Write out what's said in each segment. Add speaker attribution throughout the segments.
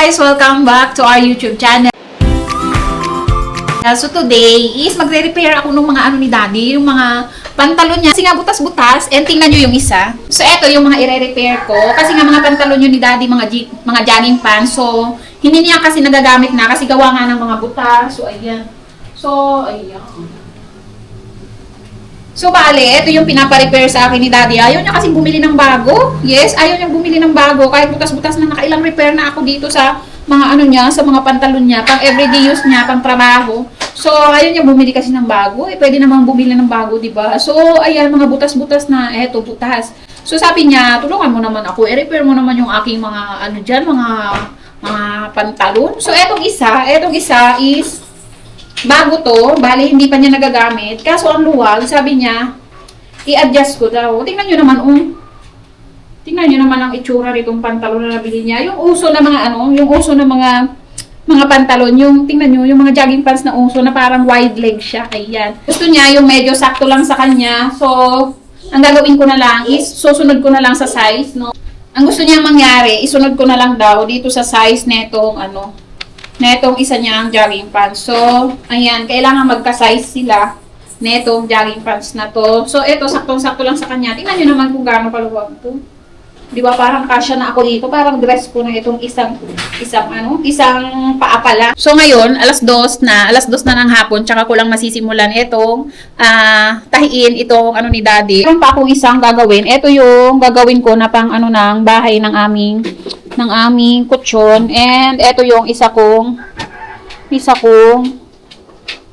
Speaker 1: guys! Welcome back to our YouTube channel. So today is magre-repair ako ng mga ano ni Daddy, yung mga pantalon niya. Kasi nga butas-butas, and tingnan nyo yung isa. So eto yung mga i-repair ko. Kasi nga mga pantalon nyo ni Daddy, mga jogging pants. So hindi niya kasi nagagamit na kasi gawa nga ng mga butas. So ayan. So, bale, ito yung pinapa-repair sa akin ni Daddy. Ayaw niya kasi bumili ng bago. Yes, ayaw niya bumili ng bago. Kahit butas-butas na nakailang repair na ako dito sa mga ano niya, sa mga pantalon niya, pang everyday use niya, pang trabaho. So, ayaw niya bumili kasi ng bago. Pwede namang bumili ng bago, di ba? So, ayan, mga butas-butas na, eto, butas. So, sabi niya, tulungan mo naman ako. I-repair mo naman yung aking mga, ano dyan, mga pantalon. So, etong isa is bago to, bali hindi pa niya nagagamit. Kaso ang luwag, sabi niya, i-adjust ko daw. Tingnan niyo naman, tingnan niyo naman ang itsura nitong pantalon na nabili niya. Yung uso na mga yung uso na mga pantalon, yung tingnan niyo, yung mga jogging pants na uso na parang wide leg siya. Ayan. Gusto niya yung medyo sakto lang sa kanya. So, ang gagawin ko na lang is susunod ko na lang sa size, no. Ang gusto niyang mangyari, isunod ko na lang daw dito sa size netong netong isa niyang jogging pants. So, ayan, kailangan magka-size sila netong jogging pants na to. So, ito, saktong-sakto lang sa kanya. Tingnan nyo naman kung gaano kaluwag to. Di ba, parang kasya na ako dito. Parang dress ko na itong isang paa pala. So, ngayon, alas 2 na ng hapon, tsaka ko lang masisimulan itong tahiin itong ni Daddy. Meron pa akong isang gagawin. Ito yung gagawin ko na pang ng bahay ng aming kutsyon. And ito yung isa kong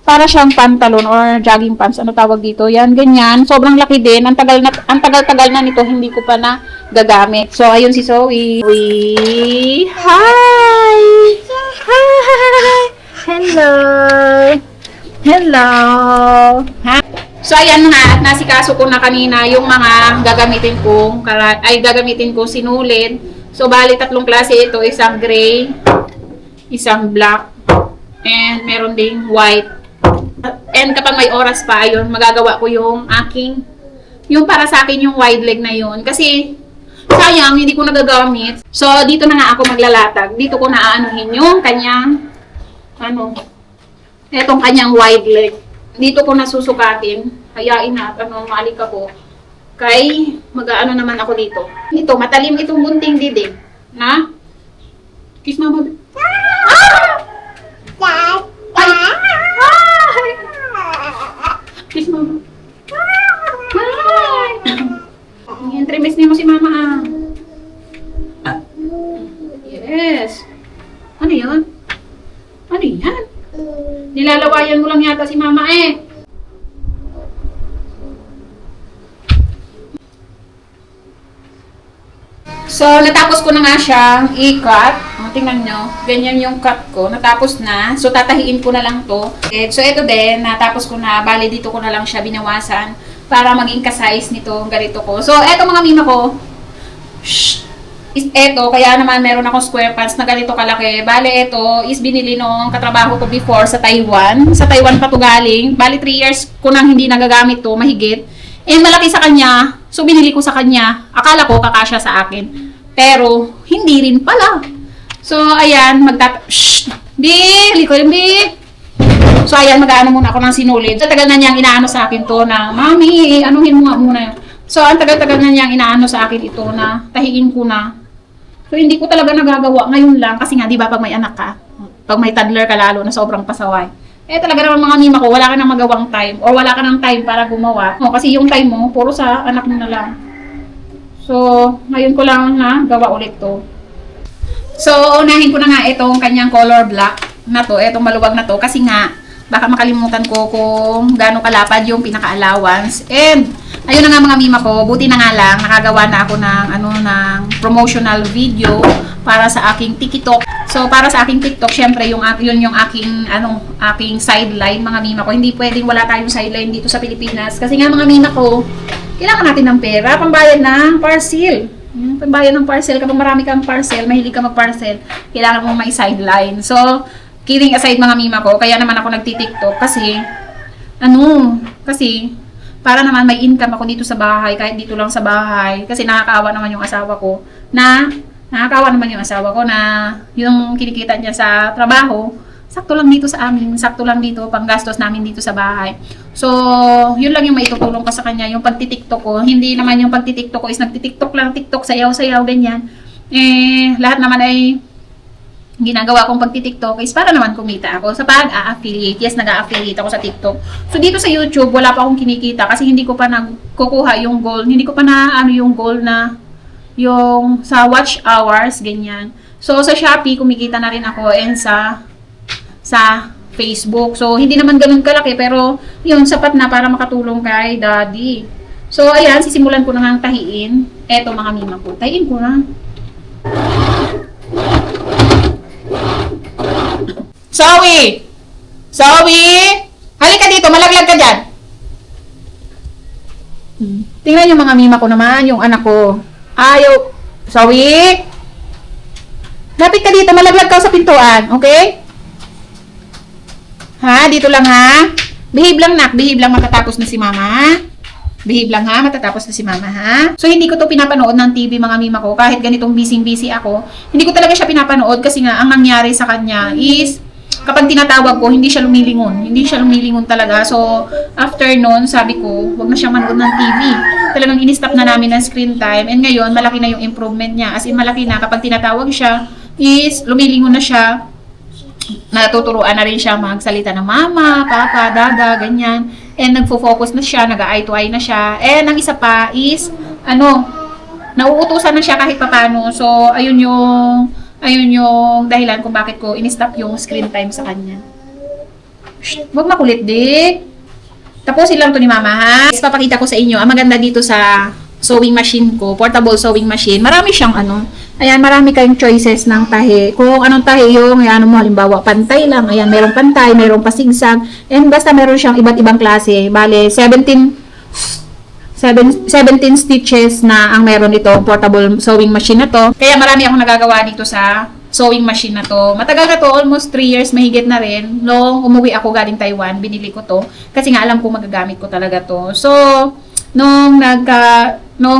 Speaker 1: para siyang pantalon or jogging pants. Ano tawag dito? Yan, ganyan. Sobrang laki din. Ang tagal-tagal na nito. Hindi ko pa na gagamit. So, ayun si Zoe. Hi! Hi! Hello! Hello! Ha? So, ayan nga. Nasikaso ko na kanina yung mga gagamitin kong sinulid. So, bali, 3 klase ito. Isang gray, isang black, and meron ding white. And kapag may oras pa, yun, magagawa ko yung para sa akin yung wide leg na yun. Kasi, sayang, hindi ko nagagamit. So, dito na nga ako maglalatag. Dito ko na aanuhin yung kanyang, etong kanyang wide leg. Dito ko na susukatin. Hayain na, malik ako. Kay, mag-aano naman ako dito. Ito, matalim itong bunting didi. Na? Kiss mama. Kiss mama. Entremes niyo mo si mama Yes. Ano yun? Ano yan? Nilalawayan mo lang yata si mama So, natapos ko na nga siyang i-cut. Tingnan nyo. Ganyan yung cut ko. Natapos na. So, tatahiin ko na lang to. So, ito din. Natapos ko na. Bali, dito ko na lang siya binawasan para maging ka-size nito. Ganito ko. So, eto mga mima ko. Eto, kaya naman meron akong square pants na ganito kalaki. Bali, ito is binili nung katrabaho ko before sa Taiwan. Sa Taiwan pa to galing. Bali, 3 years ko nang hindi nagagamit to. Mahigit. And malaki sa kanya. So, binili ko sa kanya. Akala ko kakasya sa akin. Pero, hindi rin pala. So, ayan. So, ayan. Mag-aano muna ako ng sinulid. So, tagal na niyang inaano sa akin to na, Mami, anuhin mo nga muna yun. So, ang tagal-tagal na niyang inaano sa akin ito na tahiin ko na. So, hindi ko talaga nagagawa ngayon lang. Kasi nga, di ba, pag may anak ka, pag may toddler ka lalo na sobrang pasaway. Talaga naman mga mima ko, wala ka nang magawang time or wala ka nang time para gumawa. Kasi yung time mo, puro sa anak mo na lang. So, ngayon ko lang na gawa ulit to. So, unahin ko na nga itong kanyang color black na to, itong maluwag na to. Kasi nga, baka makalimutan ko kung gaano kalapad yung pinaka-allowance. And, ayun na nga mga mima ko, buti na nga lang, nakagawa na ako ng promotional video para sa aking TikTok. So, para sa aking TikTok, syempre, yun yung aking sideline, mga mima ko. Hindi pwedeng wala tayong sideline dito sa Pilipinas. Kasi nga, mga mima ko, kailangan natin ng pera, pambayad ng parcel. Pambayad ng parcel. Kapag marami kang parcel, mahilig ka mag-parcel, kailangan mong may sideline. So, kidding aside mga mima ko, kaya naman ako nagti-TikTok kasi, para naman may income ako dito sa bahay, kahit dito lang sa bahay. Kasi nakakaawa naman yung asawa ko na Nakakawa naman yung asawa ko na yung kinikita niya sa trabaho, sakto lang dito sa amin, sakto lang dito pang gastos namin dito sa bahay. So, yun lang yung maitutulong ko sa kanya, yung pagtitiktok ko. Hindi naman yung pagtitiktok ko is nagtitiktok lang, TikTok, sayaw-sayaw, ganyan. Lahat naman ay ginagawa kong pagtitiktok is para naman kumita ako sa pag-a-affiliate. Yes, nag-a-affiliate ako sa TikTok. So, dito sa YouTube, wala pa akong kinikita kasi hindi ko pa nagkukuha yung goal. Hindi ko pa na yung goal na yung sa watch hours, ganyan. So, sa Shopee, kumikita na rin ako and sa Facebook. So, hindi naman ganun kalaki, pero yun, sapat na para makatulong kay Daddy. So, ayan, sisimulan ko na nga tahiin. Eto, mga mima ko. Tahiin ko na. Zoe! Zoe! Halika dito, malaglag ka dyan. Tingnan yung mga mima ko naman, yung anak ko. Ayaw. Zoe! Lapit ka dito, malaglag ka sa pintuan, okay? Ha? Dito lang ha? Behave lang nak, behave lang, matatapos na si mama. Behave lang ha, matatapos na si mama ha. So hindi ko to pinapanood ng TV mga mima ko, kahit ganitong busy ako. Hindi ko talaga siya pinapanood kasi nga ang nangyari sa kanya is kapag tinatawag ko, hindi siya lumilingon. Hindi siya lumilingon talaga. So after nun, sabi ko, wag na siyang manood ng TV. Talagang in-stop na namin ng screen time and ngayon malaki na yung improvement niya. As in malaki na kapag tinatawag siya is lumilingon na siya. Natuturuan na rin siya magsalita ng mama, papa, dada, ganyan. And nagfo-focus na siya, nag-eye to eye na siya. And ang isa pa is, nauutusan na siya kahit papano. So, ayun yung dahilan kung bakit ko in-stop yung screen time sa kanya. Shh, wag makulit, dik. Tapusin lang to ni mama, ha? Papakita ko sa inyo, ang maganda dito sa sewing machine ko, portable sewing machine. Marami siyang ayan, marami kayong choices ng tahi. Kung anong tahi yung, ayan mo, halimbawa, pantay lang. Ayan, merong pantay, merong pasigsag. And basta meron siyang iba't ibang klase. Bale, 17 stitches na ang meron ito, portable sewing machine na to. Kaya marami akong nagagawa dito sa sewing machine na to. Matagal na to, almost 3 years, mahigit na rin. Nung umuwi ako galing Taiwan, binili ko to. Kasi nga alam ko magagamit ko talaga to. So, nung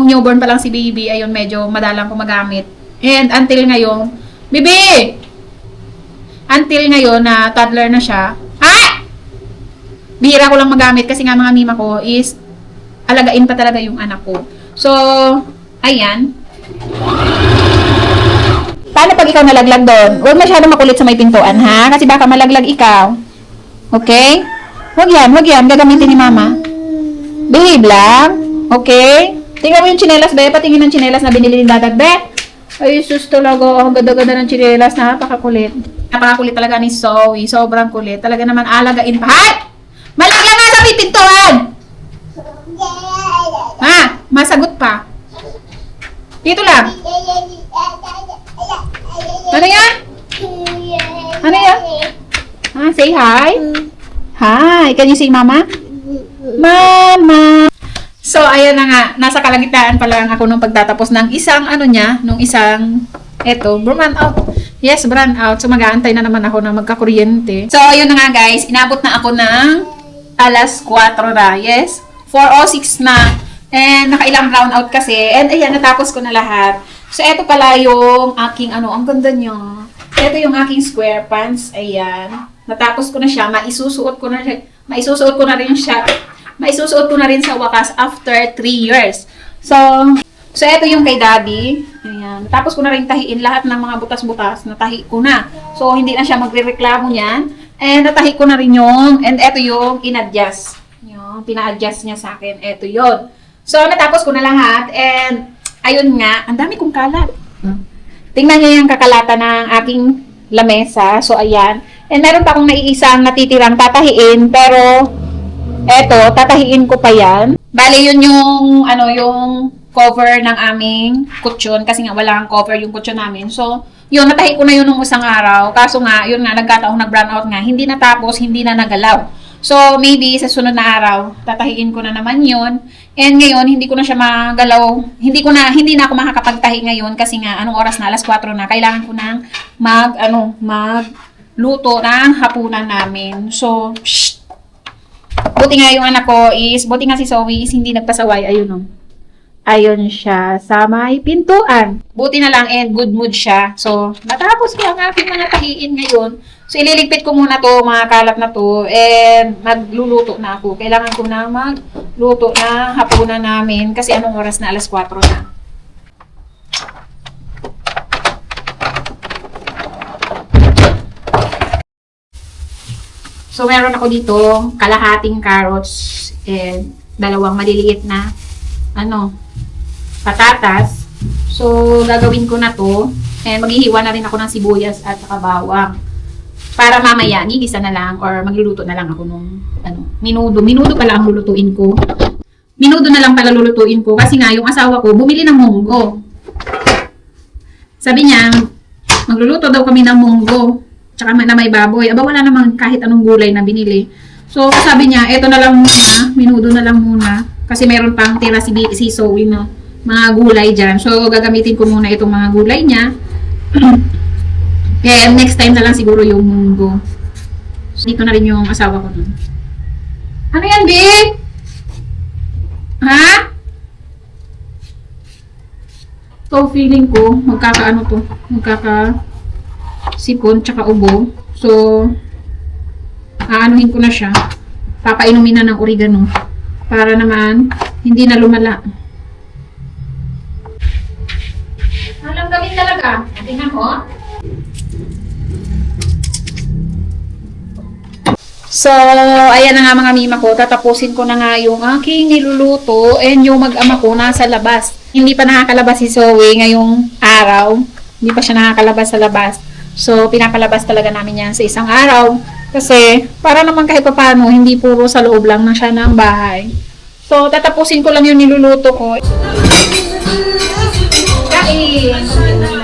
Speaker 1: newborn pa lang si baby, ayun, medyo madalang ko magamit. And until ngayon, Bibi! Until ngayon na toddler na siya, bihira ko lang magamit kasi nga mga mima ko is alagain pa talaga yung anak ko. So, ayan. Paano pag ikaw nalaglag doon? Huwag masyado makulit sa may pintuan, ha? Kasi baka malaglag ikaw. Okay? Huwag yan. Gagamitin ni mama. Behave lang. Okay? Tingnan mo yung tsinelas, be. Patingin ng tsinelas na binili ni Dadag, be. Ay, sus talaga. Ang ganda-ganda ng tsinelas. Napakakulit. Napakakulit talaga ni Zoe. Sobrang kulit. Talaga naman alagain pa. Hay! Malaglag nga sa pintuan! Ha? Masagot pa. Dito lang. Ano yan? Ano yan? Say hi. Hi. Can you say mama? Mama. So, ayan na nga. Nasa kalagitnaan pa lang ako nung pagtatapos ng burn out. Yes, burn out. So, mag-aantay na naman ako na magkakuryente. So, ayun na nga guys. Inabot na ako ng alas 4 na. Yes. 4:06 na. And nakailang brown out kasi. And ayan, natapos ko na lahat. So, eto pala yung aking, ang ganda niya. Eto yung aking square pants. Ayan. Natapos ko na siya. Maisusuot ko na rin sa wakas after 3 years. So eto yung kay Daddy. Ayan. Natapos ko na rin tahiin lahat ng mga butas-butas. Natahi ko na. So, hindi na siya magre-reklamo niyan. And natahi ko na rin and eto yung in-adjust. Yung pina-adjust niya sa akin. Eto yon. So, natapos ko na lahat. And ayun nga, ang dami kong kalat. Tingnan niyo yung kakalata ng aking lamesa. So, ayan. And meron pa akong naiisang natitirang tatahiin. Pero eto, tatahiin ko pa yan. Bale, yun yung cover ng aming kutsyon. Kasi nga, wala kang cover yung kutsyon namin. So, yun, natahi ko na yun nung isang araw. Kaso nga, yun nga, nagkataong nag-brown out nga. Hindi natapos, hindi na nagalaw. So, maybe sa sunod na araw, tatahiin ko na naman yun. And ngayon, hindi ko na siya magalaw. Hindi na ako makakapagtahi ngayon kasi nga, anong oras na? Alas 4 na. Kailangan ko nang magluto ng hapunan namin. So, buti nga yung anak ko buti nga si Zoe is hindi nagpasaway. Ayun ayun siya sa may pintuan. Buti na lang and good mood siya. So, natapos ko ang aking mga tahiin ngayon. So, ililigpit ko muna to, mga kalat na to, and magluluto na ako. Kailangan ko na magluto na hapunan namin kasi anong oras na, alas 4 na. So, meron ako dito kalahating carrots and dalawang maliliit na patatas. So, gagawin ko na to. And maghihiwa na rin ako ng sibuyas at saka bawang. Para mamaya, gigisa na lang or magluluto na lang ako nung minudo. Minudo pala ang lulutuin ko. Minudo na lang pala lulutuin ko kasi nga yung asawa ko bumili ng munggo. Sabi niya, magluluto daw kami ng munggo. Tsaka na may baboy. Aba, wala namang kahit anong gulay na binili. So, sabi niya, eto na lang muna. Minudo na lang muna. Kasi meron pang tira si Zoe na mga gulay dyan. So, gagamitin ko muna itong mga gulay niya. Kaya next time na lang siguro yung munggo. So, dito na rin yung asawa ko dun. Ano yan, babe? Ha? So, feeling ko, sipon, tsaka ubo. So, aanuhin ko na siya. Papainumin na ng oregano. Para naman, hindi na lumala. Alam gawin talaga. Tingnan mo. So, ayan na nga mga mima ko. Tatapusin ko na nga yung aking niluluto. And yung mag-ama ko nasa labas. Hindi pa nakakalabas si Zoe ngayong araw. Hindi pa siya nakakalabas sa labas. So, pinapalabas talaga namin yan sa isang araw. Kasi, para naman kahit pa paano, hindi puro sa loob lang na siya ng bahay. So, tatapusin ko lang yung niluluto ko. Kain!